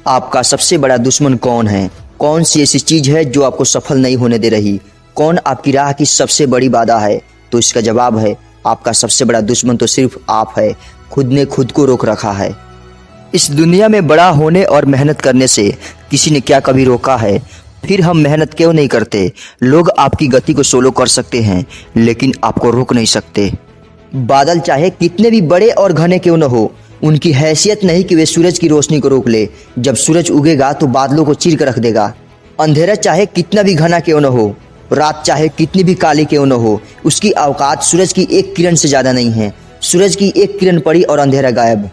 आपका सबसे बड़ा दुश्मन कौन है? कौन सी ऐसी चीज है जो आपको सफल नहीं होने दे रही? कौन आपकी राह की सबसे बड़ी बाधा है? तो इसका जवाब है, आपका सबसे बड़ा दुश्मन तो सिर्फ आप है। खुद ने खुद को रोक रखा है। इस दुनिया में बड़ा होने और मेहनत करने से किसी ने क्या कभी रोका है? फिर हम मेहनत क्यों नहीं करते? लोग आपकी गति को सोलो कर सकते हैं, लेकिन आपको रोक नहीं सकते। बादल चाहे कितने भी बड़े और घने क्यों न हो, उनकी हैसियत नहीं कि वे सूरज की रोशनी को रोक ले। जब सूरज उगेगा तो बादलों को चीर कर रख देगा। अंधेरा चाहे कितना भी घना क्यों न हो, रात चाहे कितनी भी काली क्यों न हो, उसकी औकात सूरज की एक किरण से ज्यादा नहीं है। सूरज की एक किरण पड़ी और अंधेरा गायब।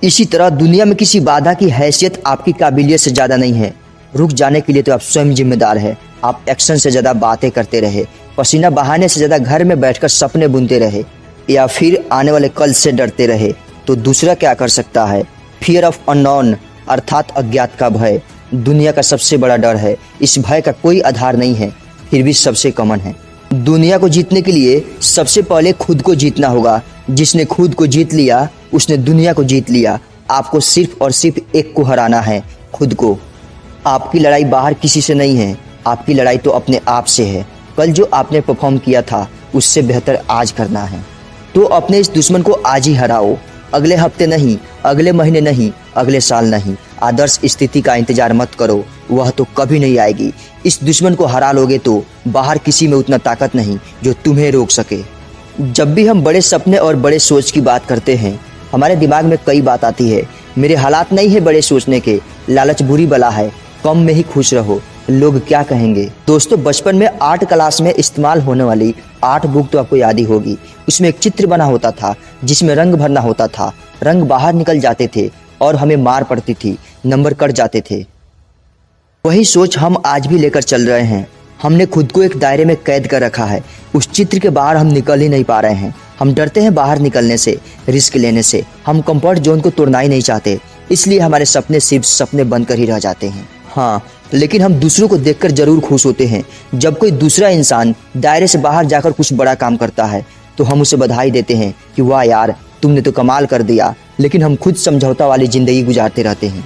इसी तरह दुनिया में किसी बाधा की हैसियत आपकी काबिलियत से ज्यादा नहीं है। रुक जाने के लिए तो आप स्वयं जिम्मेदार है। आप एक्शन से ज्यादा बातें करते रहे, पसीना बहाने से ज्यादा घर में बैठकर सपने बुनते रहे, या फिर आने वाले कल से डरते रहे, तो दूसरा क्या कर सकता है? फियर ऑफ अननोन अर्थात अज्ञात का भय दुनिया का सबसे बड़ा डर है। इस भय का कोई आधार नहीं है, फिर भी सबसे कॉमन है। दुनिया को जीतने के लिए सबसे पहले खुद को जीतना होगा। जिसने खुद को जीत लिया उसने दुनिया को जीत लिया। आपको सिर्फ और सिर्फ एक को हराना है, खुद को। आपकी लड़ाई बाहर किसी से नहीं है, आपकी लड़ाई तो अपने आप से है। कल जो आपने परफॉर्म किया था उससे बेहतर आज करना है। तो अपने इस दुश्मन को आज ही हराओ। अगले हफ्ते नहीं, अगले महीने नहीं, अगले साल नहीं। आदर्श स्थिति का इंतजार मत करो, वह तो कभी नहीं आएगी। इस दुश्मन को हरा लोगे तो बाहर किसी में उतना ताकत नहीं जो तुम्हें रोक सके। जब भी हम बड़े सपने और बड़े सोच की बात करते हैं, हमारे दिमाग में कई बात आती है। मेरे हालात नहीं है बड़े सोचने के, लालच बुरी बला है, कम में ही खुश रहो, लोग क्या कहेंगे। दोस्तों, बचपन में आर्ट क्लास में इस्तेमाल होने वाली आर्ट बुक तो आपको याद ही होगी। उसमें एक चित्र बना होता था जिसमें रंग भरना होता था। रंग बाहर निकल जाते थे और हमें मार पड़ती थी, नंबर कट जाते थे। वही सोच हम आज भी लेकर चल रहे हैं। हमने खुद को एक दायरे में कैद कर रखा है। उस चित्र के बाहर हम निकल ही नहीं पा रहे हैं। हम डरते हैं बाहर निकलने से, रिस्क लेने से। हम कंफर्ट जोन को तोड़ना ही नहीं चाहते, इसलिए हमारे सपने सिर्फ सपने बनकर ही रह जाते हैं। हाँ, लेकिन हम दूसरों को देखकर जरूर खुश होते हैं। जब कोई दूसरा इंसान दायरे से बाहर जाकर कुछ बड़ा काम करता है तो हम उसे बधाई देते हैं कि वाह यार, तुमने तो कमाल कर दिया। लेकिन हम खुद समझौता वाली जिंदगी गुजारते रहते हैं।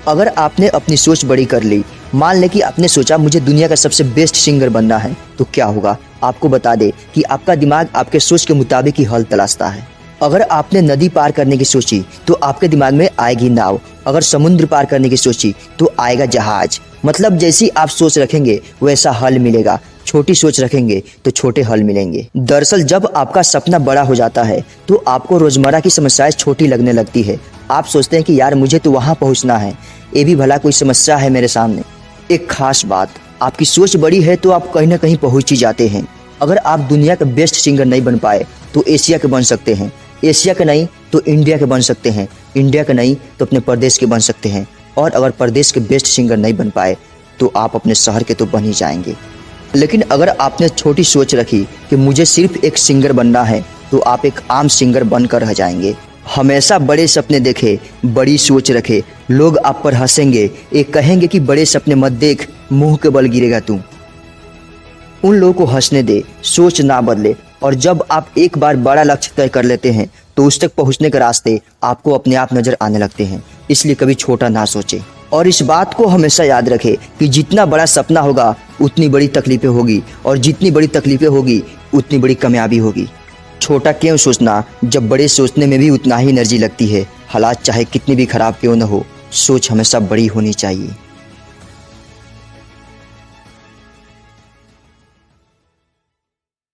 अगर आपने अपनी सोच बड़ी कर ली, मान ले कि आपने सोचा मुझे दुनिया का सबसे बेस्ट सिंगर बनना है, तो क्या होगा? आपको बता दे कि आपका दिमाग आपके सोच के मुताबिक ही हल तलाशता है। अगर आपने नदी पार करने की सोची तो आपके दिमाग में आएगी नाव। अगर समुद्र पार करने की सोची तो आएगा जहाज। मतलब जैसी आप सोच रखेंगे वैसा हल मिलेगा। छोटी सोच रखेंगे तो छोटे हल मिलेंगे। दरअसल जब आपका सपना बड़ा हो जाता है तो आपको रोजमर्रा की समस्याएं छोटी लगने लगती है। आप सोचते हैं कि यार मुझे तो वहां पहुंचना है, ये भी भला कोई समस्या है मेरे सामने। एक खास बात, आपकी सोच बड़ी है तो आप कहीं ना कहीं पहुंच ही जाते हैं। अगर आप दुनिया का बेस्ट सिंगर नहीं बन पाए तो एशिया के बन सकते हैं, एशिया के नहीं तो इंडिया के बन सकते हैं, इंडिया के नहीं तो अपने प्रदेश के बन सकते हैं, और अगर प्रदेश के बेस्ट सिंगर नहीं बन पाए तो आप अपने शहर के तो बन ही जाएंगे। लेकिन अगर आपने छोटी सोच रखी कि मुझे सिर्फ एक सिंगर बनना है तो आप एक आम सिंगर बनकर रह जाएंगे। हमेशा बड़े सपने देखे, बड़ी सोच रखे। लोग आप पर हंसेंगे, एक कहेंगे कि बड़े सपने मत देख, मुंह के बल गिरेगा तू। उन लोगों को हंसने दे, सोच ना बदले। और जब आप एक बार बड़ा लक्ष्य तय कर लेते हैं तो उस तक पहुंचने के रास्ते आपको अपने आप नजर आने लगते हैं। इसलिए कभी छोटा ना सोचे। और इस बात को हमेशा याद रखें कि जितना बड़ा सपना होगा उतनी बड़ी तकलीफें होगी, और जितनी बड़ी तकलीफें होगी उतनी बड़ी कामयाबी होगी। छोटा क्यों सोचना जब बड़े सोचने में भी उतना ही एनर्जी लगती है। हालात चाहे कितनी भी खराब क्यों न हो, सोच हमेशा बड़ी होनी चाहिए।